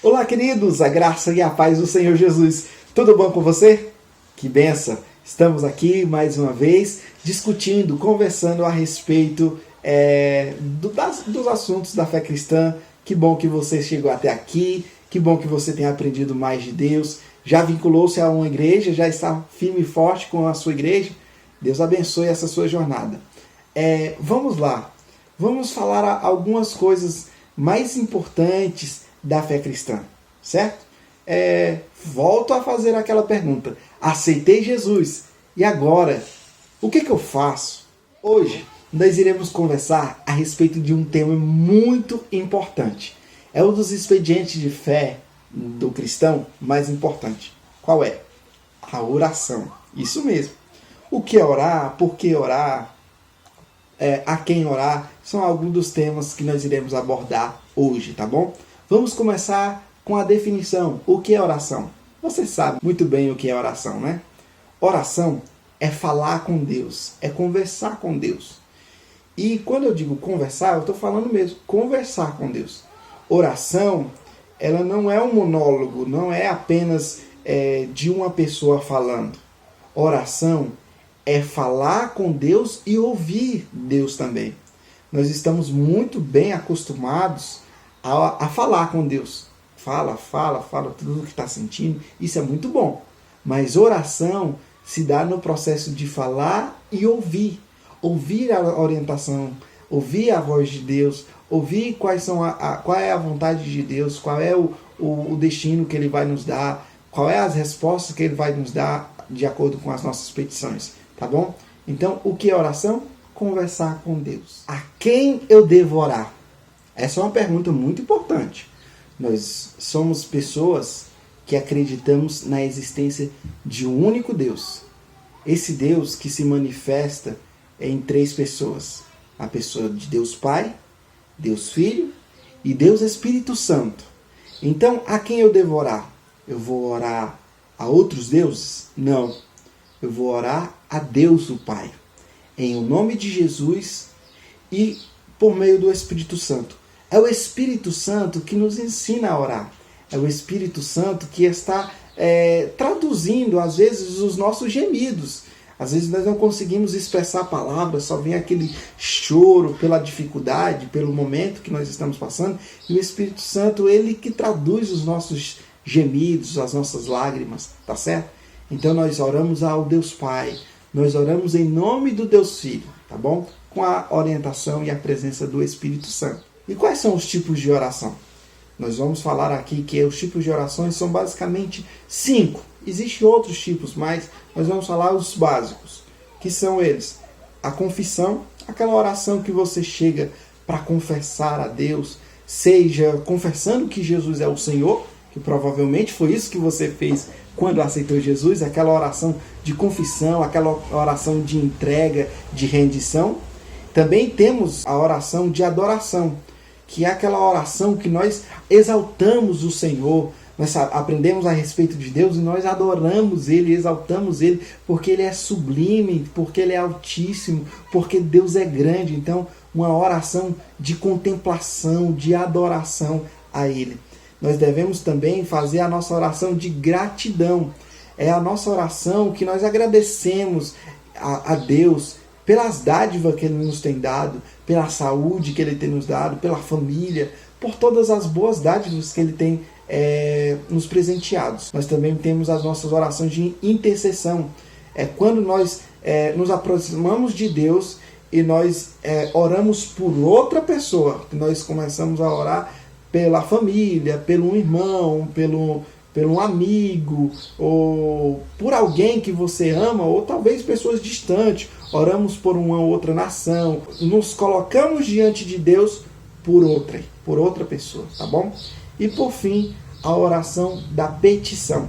Olá, queridos, a graça e a paz do Senhor Jesus. Tudo bom com você? Que benção! Estamos aqui mais uma vez discutindo, conversando a respeito dos assuntos da fé cristã. Que bom que você chegou até aqui, que bom que você tem aprendido mais de Deus, já vinculou-se a uma igreja, já está firme e forte com a sua igreja. Deus abençoe essa sua jornada. Vamos lá, vamos falar algumas coisas mais importantes da fé cristã, certo? Volto a fazer aquela pergunta. Aceitei Jesus, e agora? O que eu faço? Hoje nós iremos conversar a respeito de um tema muito importante. É um dos expedientes de fé do cristão mais importante. Qual é? A oração. Isso mesmo. O que é orar? Por que orar? A quem orar? São alguns dos temas que nós iremos abordar hoje, tá bom? Vamos começar com a definição. O que é oração? Você sabe muito bem o que é oração, né? Oração é falar com Deus, é conversar com Deus. E quando eu digo conversar, eu estou falando mesmo, conversar com Deus. Oração, ela não é um monólogo, não é apenas de uma pessoa falando. Oração é falar com Deus e ouvir Deus também. Nós estamos muito bem acostumados a falar com Deus. Fala tudo o que está sentindo. Isso é muito bom. Mas oração se dá no processo de falar e ouvir. Ouvir a orientação, ouvir a voz de Deus, ouvir qual é a vontade de Deus, qual é o destino que Ele vai nos dar, qual é as respostas que Ele vai nos dar de acordo com as nossas petições. Tá bom? Então, o que é oração? Conversar com Deus. A quem eu devo orar? Essa é uma pergunta muito importante. Nós somos pessoas que acreditamos na existência de um único Deus. Esse Deus que se manifesta em três pessoas. A pessoa de Deus Pai, Deus Filho e Deus Espírito Santo. Então, a quem eu devo orar? Eu vou orar a outros deuses? Não. Eu vou orar a Deus o Pai. Em o nome de Jesus e por meio do Espírito Santo. É o Espírito Santo que nos ensina a orar. É o Espírito Santo que está traduzindo, às vezes, os nossos gemidos. Às vezes nós não conseguimos expressar palavras, só vem aquele choro pela dificuldade, pelo momento que nós estamos passando. E o Espírito Santo, ele que traduz os nossos gemidos, as nossas lágrimas, tá certo? Então nós oramos ao Deus Pai, nós oramos em nome do Deus Filho, tá bom? Com a orientação e a presença do Espírito Santo. E quais são os tipos de oração? Nós vamos falar aqui que os tipos de orações são basicamente 5. Existem outros tipos, mas nós vamos falar os básicos, que são eles. A confissão, aquela oração que você chega para confessar a Deus, seja confessando que Jesus é o Senhor, que provavelmente foi isso que você fez quando aceitou Jesus, aquela oração de confissão, aquela oração de entrega, de rendição. Também temos a oração de adoração, que é aquela oração que nós exaltamos o Senhor, nós aprendemos a respeito de Deus e nós adoramos Ele, exaltamos Ele, porque Ele é sublime, porque Ele é altíssimo, porque Deus é grande. Então, uma oração de contemplação, de adoração a Ele. Nós devemos também fazer a nossa oração de gratidão. É a nossa oração que nós agradecemos a Deus pelas dádivas que Ele nos tem dado, pela saúde que Ele tem nos dado, pela família, por todas as boas dádivas que Ele tem nos presenteado. Nós também temos as nossas orações de intercessão. É quando nós nos aproximamos de Deus e nós oramos por outra pessoa, que nós começamos a orar pela família, pelo irmão, pelo um amigo, ou por alguém que você ama, ou talvez pessoas distantes. Oramos por uma outra nação, nos colocamos diante de Deus por outra pessoa, tá bom? E por fim, a oração da petição.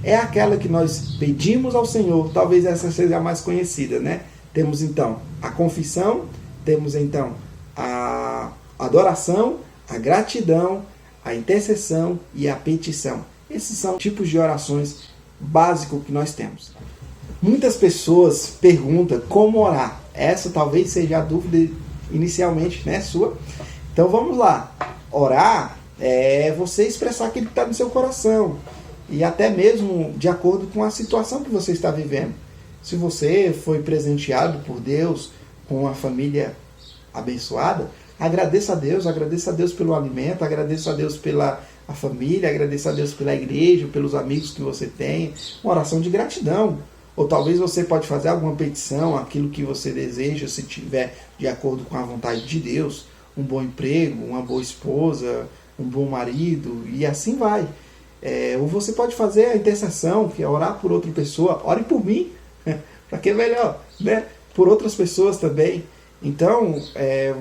É aquela que nós pedimos ao Senhor, talvez essa seja a mais conhecida, né? Temos então a confissão, temos então a adoração, a gratidão, a intercessão e a petição. Esses são tipos de orações básicos que nós temos. Muitas pessoas perguntam como orar. Essa talvez seja a dúvida inicialmente, né, sua. Então vamos lá. Orar é você expressar aquilo que está no seu coração. E até mesmo de acordo com a situação que você está vivendo. Se você foi presenteado por Deus com uma família abençoada, agradeça a Deus pelo alimento, agradeça a Deus pela a família, agradeça a Deus pela igreja, pelos amigos que você tem, uma oração de gratidão. Ou talvez você pode fazer alguma petição, aquilo que você deseja, se tiver de acordo com a vontade de Deus, um bom emprego, uma boa esposa, um bom marido, e assim vai. Ou você pode fazer a intercessão, que é orar por outra pessoa, ore por mim, para que é melhor, né? Por outras pessoas também. Então,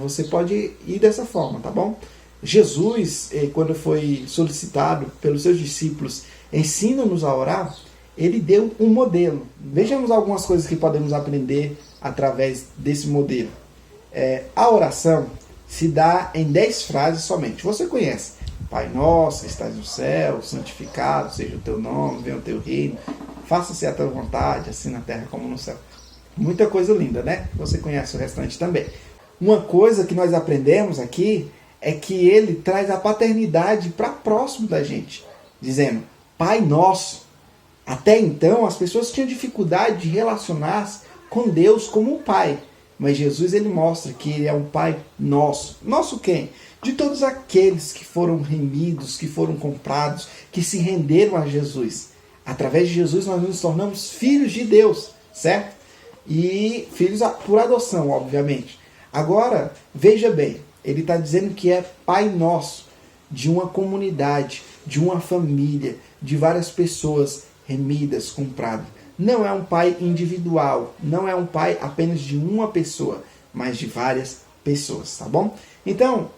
você pode ir dessa forma, tá bom? Jesus, quando foi solicitado pelos seus discípulos, ensina-nos a orar, ele deu um modelo. Vejamos algumas coisas que podemos aprender através desse modelo. A oração se dá em 10 frases somente. Você conhece: Pai nosso, que estás no céu, santificado seja o teu nome, venha o teu reino, faça-se a tua vontade, assim na terra como no céu. Muita coisa linda, né? Você conhece o restante também. Uma coisa que nós aprendemos aqui é que ele traz a paternidade para próximo da gente, dizendo Pai nosso. Até então as pessoas tinham dificuldade de relacionar-se com Deus como um pai, mas Jesus ele mostra que ele é um Pai nosso. Nosso quem? De todos aqueles que foram remidos, que foram comprados, que se renderam a Jesus. Através de Jesus nós nos tornamos filhos de Deus, certo? E filhos por adoção, obviamente. Agora, veja bem, ele está dizendo que é Pai nosso, de uma comunidade, de uma família, de várias pessoas remidas, compradas. Não é um pai individual, não é um pai apenas de uma pessoa, mas de várias pessoas, tá bom? Então,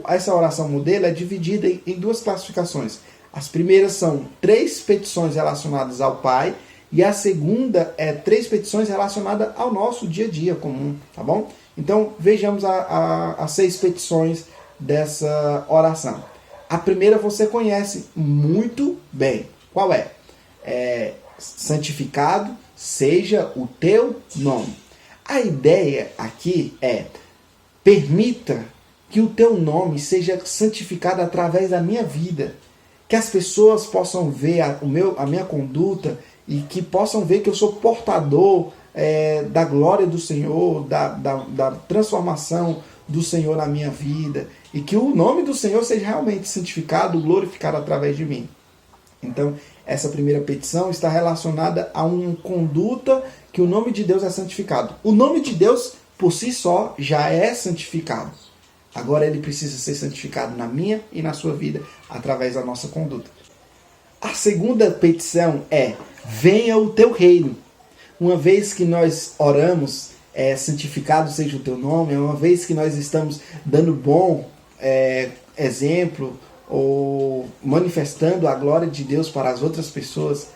essa oração modelo é dividida em 2 classificações. As primeiras são 3 petições relacionadas ao Pai, e a segunda é 3 petições relacionadas ao nosso dia a dia comum, tá bom? Então, vejamos as 6 petições dessa oração. A primeira você conhece muito bem. Qual é? Santificado seja o teu nome. A ideia aqui é: permita que o teu nome seja santificado através da minha vida. Que as pessoas possam ver a minha conduta e que possam ver que eu sou portador da glória do Senhor, da transformação do Senhor na minha vida. E que o nome do Senhor seja realmente santificado, glorificado através de mim. Então, essa primeira petição está relacionada a uma conduta que o nome de Deus é santificado. O nome de Deus, por si só, já é santificado. Agora ele precisa ser santificado na minha e na sua vida, através da nossa conduta. A segunda petição é: venha o teu reino. Uma vez que nós oramos, santificado seja o teu nome, uma vez que nós estamos dando bom exemplo, ou manifestando a glória de Deus para as outras pessoas,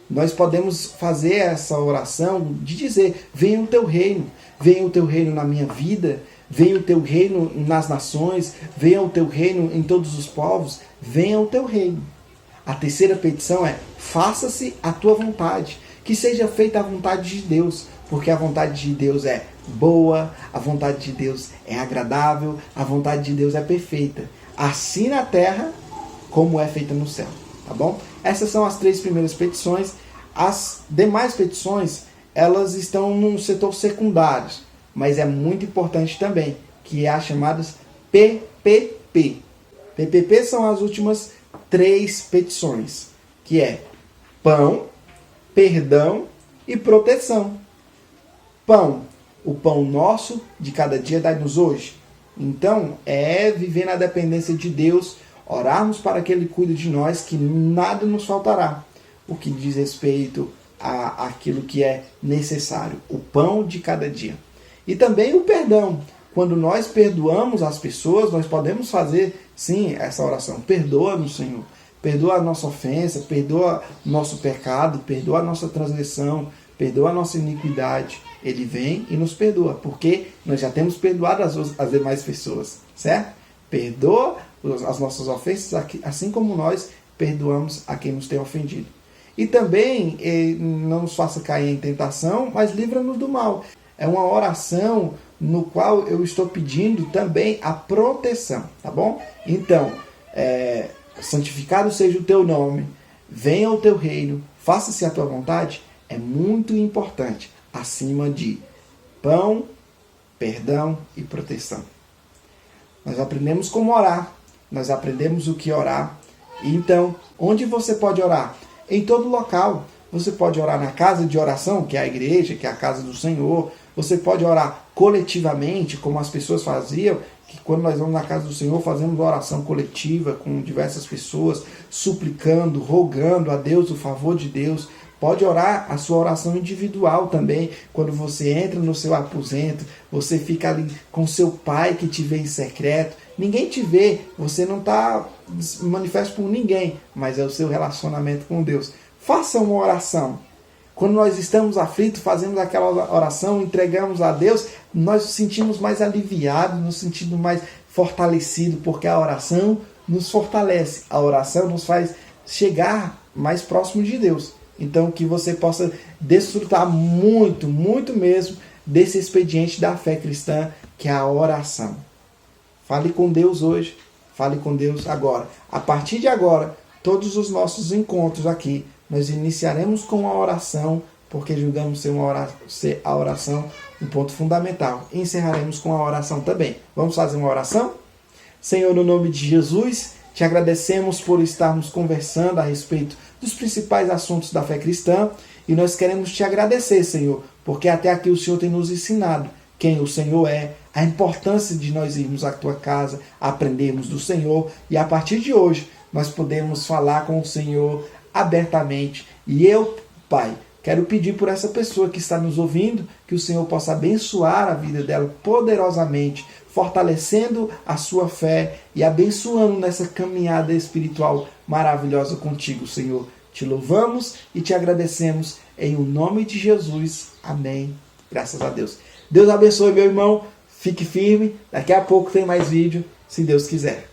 nós podemos fazer essa oração de dizer: venha o teu reino na minha vida, venha o teu reino nas nações, venha o teu reino em todos os povos, venha o teu reino. A terceira petição é: faça-se a tua vontade, que seja feita a vontade de Deus, porque a vontade de Deus é boa, a vontade de Deus é agradável, a vontade de Deus é perfeita, assim na terra como é feita no céu, tá bom? Essas são as 3 primeiras petições. As demais petições, elas estão num setor secundário, mas é muito importante também, que é as chamadas PPP. PPP são as últimas 3 petições, que é pão, perdão e proteção. Pão, o pão nosso de cada dia dai-nos hoje. Então, viver na dependência de Deus, orarmos para que Ele cuide de nós, que nada nos faltará. O que diz respeito àquilo que é necessário, o pão de cada dia. E também o perdão. Quando nós perdoamos as pessoas, nós podemos fazer, sim, essa oração: perdoa-nos, Senhor. Perdoa a nossa ofensa, perdoa o nosso pecado, perdoa a nossa transgressão, perdoa a nossa iniquidade. Ele vem e nos perdoa, porque nós já temos perdoado as demais pessoas, certo? Perdoa as nossas ofensas, assim como nós perdoamos a quem nos tem ofendido. E também não nos faça cair em tentação, mas livra-nos do mal. É uma oração no qual eu estou pedindo também a proteção, tá bom? Então, santificado seja o teu nome, venha o teu reino, faça-se a tua vontade, é muito importante, acima de pão, perdão e proteção. Nós aprendemos como orar, nós aprendemos o que orar. Então, onde você pode orar? Em todo local. Você pode orar na casa de oração, que é a igreja, que é a casa do Senhor. Você pode orar coletivamente, como as pessoas faziam, que quando nós vamos na casa do Senhor, fazemos oração coletiva com diversas pessoas, suplicando, rogando a Deus o favor de Deus. Pode orar a sua oração individual também, quando você entra no seu aposento, você fica ali com seu pai que te vê em secreto. Ninguém te vê, você não está manifesto por ninguém, mas é o seu relacionamento com Deus. Faça uma oração. Quando nós estamos aflitos, fazemos aquela oração, entregamos a Deus, nós nos sentimos mais aliviados, nos sentimos mais fortalecidos, porque a oração nos fortalece, a oração nos faz chegar mais próximo de Deus. Então, que você possa desfrutar muito, muito mesmo desse expediente da fé cristã, que é a oração. Fale com Deus hoje, fale com Deus agora. A partir de agora, todos os nossos encontros aqui, nós iniciaremos com a oração, porque julgamos ser a oração um ponto fundamental. E encerraremos com a oração também. Vamos fazer uma oração? Senhor, no nome de Jesus, te agradecemos por estarmos conversando a respeito dos principais assuntos da fé cristã, e nós queremos te agradecer, Senhor, porque até aqui o Senhor tem nos ensinado quem o Senhor é, a importância de nós irmos à tua casa, aprendermos do Senhor, e a partir de hoje nós podemos falar com o Senhor abertamente. E eu, Pai, quero pedir por essa pessoa que está nos ouvindo, que o Senhor possa abençoar a vida dela poderosamente, fortalecendo a sua fé e abençoando nessa caminhada espiritual maravilhosa contigo, Senhor. Te louvamos e te agradecemos em o nome de Jesus. Amém. Graças a Deus. Deus abençoe, meu irmão. Fique firme. Daqui a pouco tem mais vídeo, se Deus quiser.